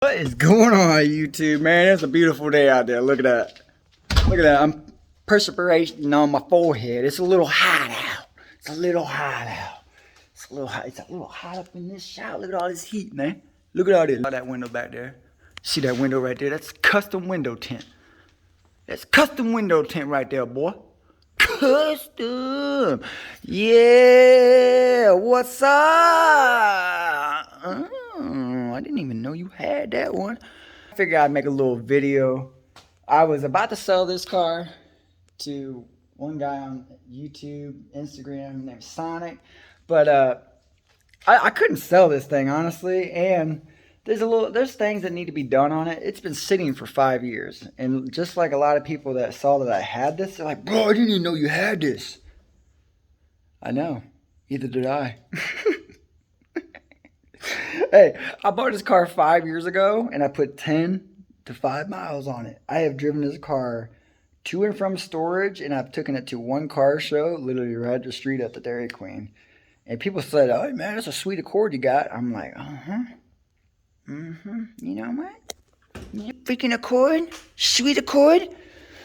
What is going on, YouTube, man? It's a beautiful day out there. Look at that. Look at that. I'm perspiration on my forehead. It's a little hot out. It's a little hot out. It's a little hot. It's a little hot up in this shower. Look at all this heat, man. Look at all this. That window back there. See that window right there? That's custom window tint. That's custom window tint right there, boy. Custom. Yeah. What's up? I didn't even know you had that one. I figured I'd make a little video. I was about to sell this car to one guy on YouTube, Instagram named Sonic, but I couldn't sell this thing, honestly, and there's things that need to be done on it. It's been sitting for 5 years, and just like a lot of people that saw that I had this, they're like, bro, I didn't even know you had this. I know, either did I. Hey, I bought this car 5 years ago, and I put 10 to 5 miles on it. I have driven this car to and from storage, and I've taken it to one car show, literally right up the street at the Dairy Queen. And people said, oh, man, that's a sweet Accord you got. I'm like, you know what? You freaking Accord? Sweet Accord?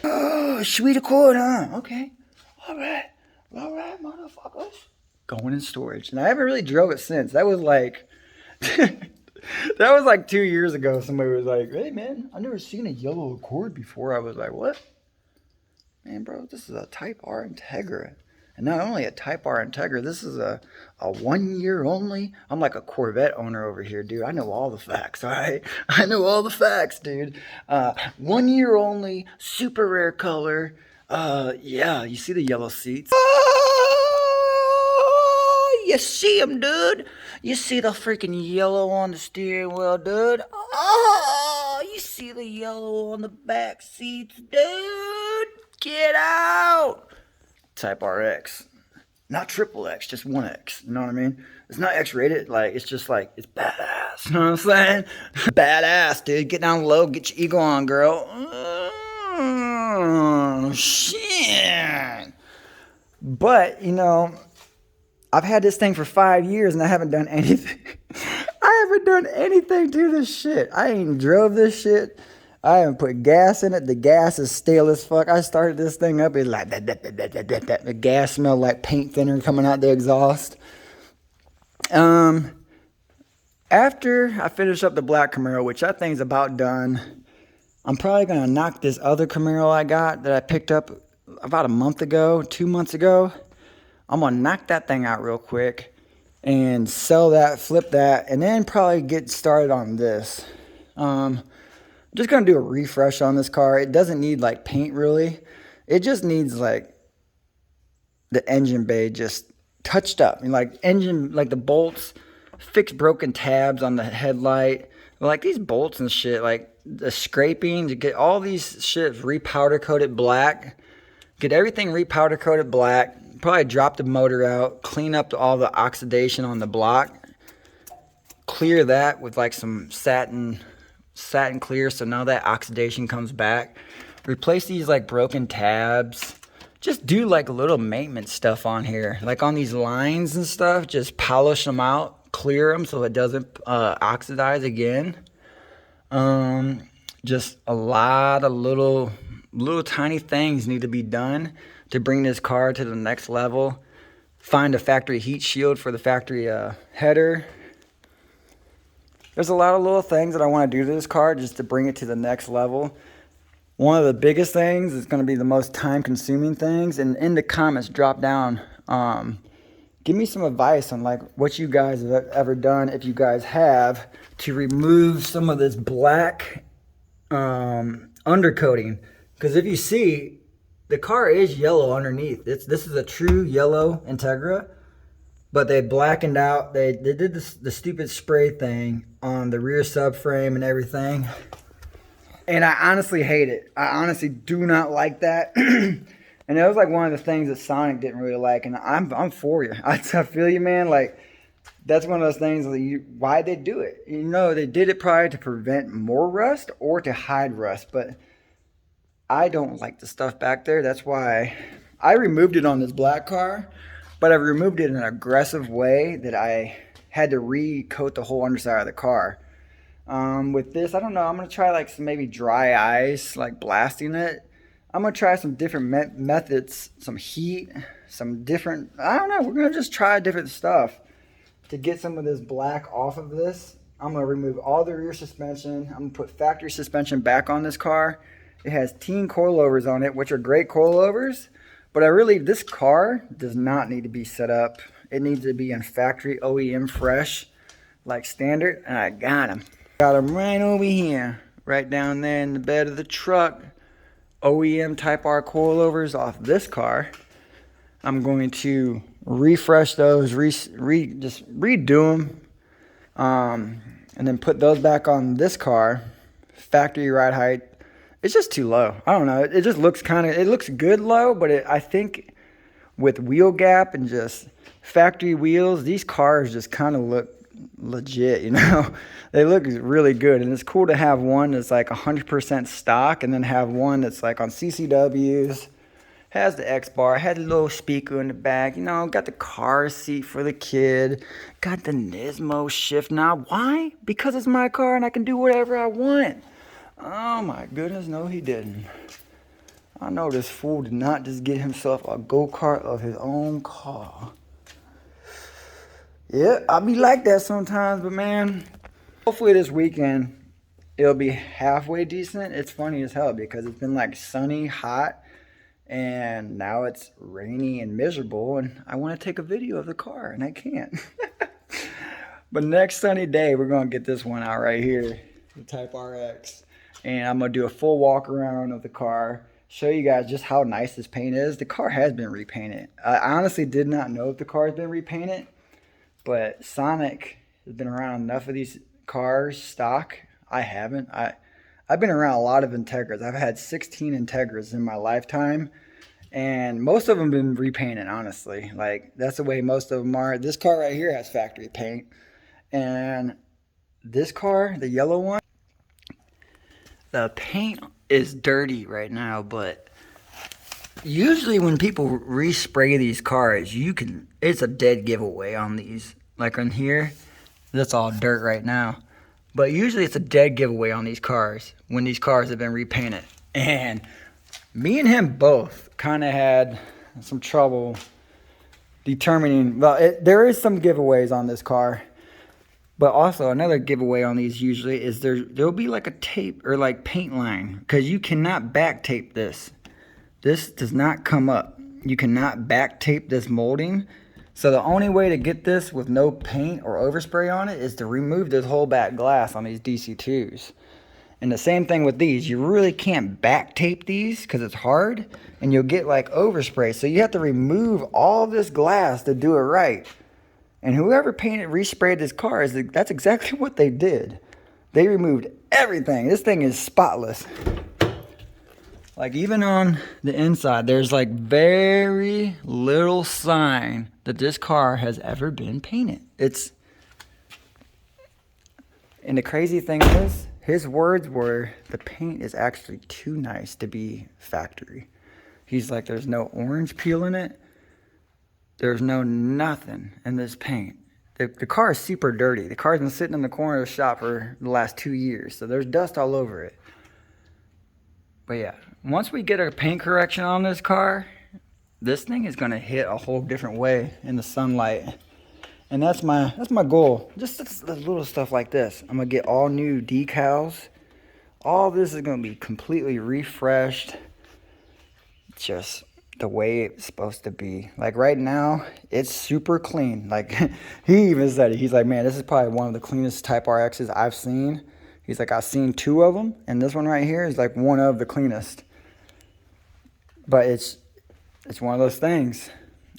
Oh, sweet Accord, huh? Okay. All right, motherfuckers. Going in storage. And I haven't really drove it since. That was like... that was like 2 years ago. Somebody was like, hey man, I've never seen a yellow Accord before. I was like, what? Man, bro, this is a Type R Integra. And not only a Type R Integra, this is a 1 year only. I'm like a Corvette owner over here, dude. I know all the facts, all right? I know all the facts, dude. 1 year only, super rare color. Yeah, you see the yellow seats? You see them, dude. You see the freaking yellow on the steering wheel, dude. Oh, you see the yellow on the back seats, dude. Get out. Type RX. Not triple X, just 1X. You know what I mean? It's not X-rated. Like, it's just like, it's badass. You know what I'm saying? Badass, dude. Get down low. Get your ego on, girl. Oh, shit. But, you know... I've had this thing for 5 years and I haven't done anything. I haven't done anything to this shit. I ain't drove this shit. I haven't put gas in it. The gas is stale as fuck. I started this thing up. It's like that. The gas smelled like paint thinner coming out the exhaust. After I finish up the black Camaro, which I think is about done, I'm probably going to knock this other Camaro I got that I picked up about a month ago, 2 months ago. I'm going to knock that thing out real quick and sell that, flip that, and then probably get started on this. I'm just going to do a refresh on this car. It doesn't need like paint really. It just needs like the engine bay just touched up. And like engine, like the bolts, fix broken tabs on the headlight. Like these bolts and shit, like the scraping, to get all these shit repowder coated black. Get everything repowder coated black. Probably drop the motor out, clean up all the oxidation on the block, clear that with like some satin clear so now that oxidation comes back. Replace these like broken tabs. Just do like a little maintenance stuff on here, like on these lines and stuff. Just polish them out, clear them so it doesn't oxidize again. Just a lot of little tiny things need to be done to bring this car to the next level. Find a factory heat shield for the factory header. There's a lot of little things that I want to do to this car just to bring it to the next level. One of the biggest things is going to be the most time consuming things. And in the comments, drop down. Give me some advice on like what you guys have ever done, if you guys have, to remove some of this black undercoating. Because if you see, the car is yellow underneath. This is a true yellow Integra, but they blackened out. They did the stupid spray thing on the rear subframe and everything. And I honestly hate it. I honestly do not like that. And that was like one of the things that Sonic didn't really like. And I'm for you. I feel you, man. Like, that's one of those things that why they do it. You know, they did it probably to prevent more rust or to hide rust, but I don't like the stuff back there. That's why I removed it on this black car, but I removed it in an aggressive way that I had to re-coat the whole underside of the car. With this, I don't know. I'm gonna try like some maybe dry ice, like blasting it. I'm gonna try some different methods, some heat, some different. I don't know. We're gonna just try different stuff to get some of this black off of this. I'm gonna remove all the rear suspension. I'm gonna put factory suspension back on this car. It has teen coilovers on it, which are great coilovers, but this car does not need to be set up. It needs to be in factory OEM fresh, like standard, and I got them. Got them right over here, right down there in the bed of the truck. OEM Type R coilovers off this car. I'm going to refresh those, just redo them, and then put those back on this car. Factory ride height. It's just too low. I don't know. It just looks it looks good low, but I think with wheel gap and just factory wheels, these cars just kind of look legit, you know. They look really good, and it's cool to have one that's like 100% stock, and then have one that's like on CCWs, has the X bar, had a little speaker in the back, you know, got the car seat for the kid, got the Nismo shift knob. Why? Because it's my car and I can do whatever I want. Oh my goodness, no he didn't. I know this fool did not just get himself a go-kart of his own car. Yeah, I be like that sometimes, but man, hopefully this weekend it'll be halfway decent. It's funny as hell because it's been like sunny, hot, and now it's rainy and miserable, and I want to take a video of the car and I can't. But next sunny day, we're going to get this one out right here, the Type RX. And I'm going to do a full walk around of the car, show you guys just how nice this paint is. The car has been repainted. I honestly did not know if the car has been repainted, but Sonic has been around enough of these cars stock. I haven't. I've been around a lot of Integras. I've had 16 Integras in my lifetime, and most of them have been repainted, honestly. Like, that's the way most of them are. This car right here has factory paint, and this car, the yellow one, the paint is dirty right now, but usually when people respray these cars, it's a dead giveaway on these. Like on here, that's all dirt right now. But usually it's a dead giveaway on these cars when these cars have been repainted. And me and him both kind of had some trouble determining, well, there is some giveaways on this car. But also another giveaway on these usually is there'll be like a tape or like paint line, because you cannot back tape this. This does not come up. You cannot back tape this molding. So the only way to get this with no paint or overspray on it is to remove this whole back glass on these DC2s. And the same thing with these. You really can't back tape these because it's hard and you'll get like overspray. So you have to remove all this glass to do it right. And whoever resprayed this car, that's exactly what they did. They removed everything. This thing is spotless. Like, even on the inside, there's like very little sign that this car has ever been painted. And the crazy thing is, his words were, the paint is actually too nice to be factory. He's like, there's no orange peel in it. There's no nothing in this paint. The car is super dirty. The car's been sitting in the corner of the shop for the last 2 years, so there's dust all over it. But yeah, once we get a paint correction on this car, this thing is gonna hit a whole different way in the sunlight. And that's my goal. Just little stuff like this. I'm gonna get all new decals. All this is gonna be completely refreshed. Just the way it's supposed to be. Like right now, it's super clean. Like he even said it. He's like, man, this is probably one of the cleanest Type RXs I've seen. He's like, I've seen 2 of them, and this one right here is like one of the cleanest. But it's one of those things.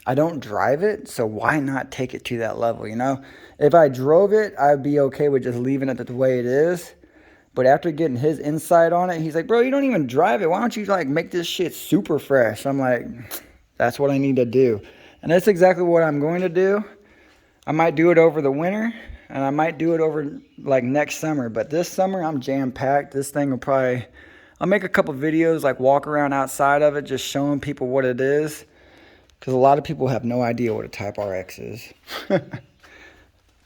I don't drive it, so why not take it to that level, you know? If I drove it, I'd be okay with just leaving it the way it is. But after getting his insight on it, he's like, bro, you don't even drive it. Why don't you like make this shit super fresh? I'm like, that's what I need to do. And that's exactly what I'm going to do. I might do it over the winter, and I might do it over like next summer. But this summer, I'm jam-packed. This thing will probably, I'll make a couple videos, like walk around outside of it, just showing people what it is. Because a lot of people have no idea what a Type RX is.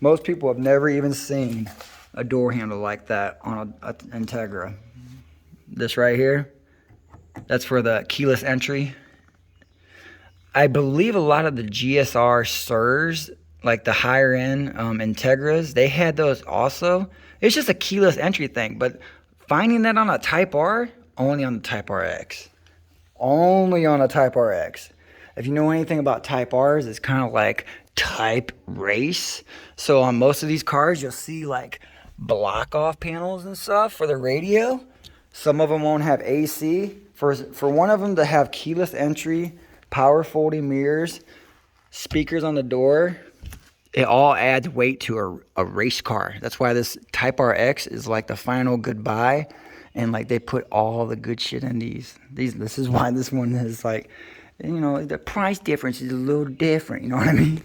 Most people have never even seen a door handle like that on a Integra. This right here, that's for the keyless entry. I believe a lot of the GSR SIRS, like the higher end Integras, they had those also. It's just a keyless entry thing, but finding that on a Type R, only on the Type RX. Only on a Type RX. If you know anything about Type Rs, it's kind of like Type Race. So on most of these cars, you'll see like block off panels and stuff for the radio. Some of them won't have AC. For one of them to have keyless entry, power folding mirrors, speakers on the door, it all adds weight to a race car. That's why this Type RX is like the final goodbye. And like they put all the good shit in these. This is why this one is like, you know, the price difference is a little different. You know what I mean?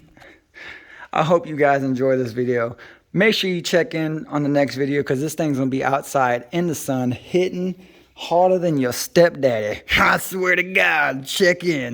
I hope you guys enjoy this video. Make sure you check in on the next video because this thing's going to be outside in the sun, hitting harder than your stepdaddy. I swear to God, check in.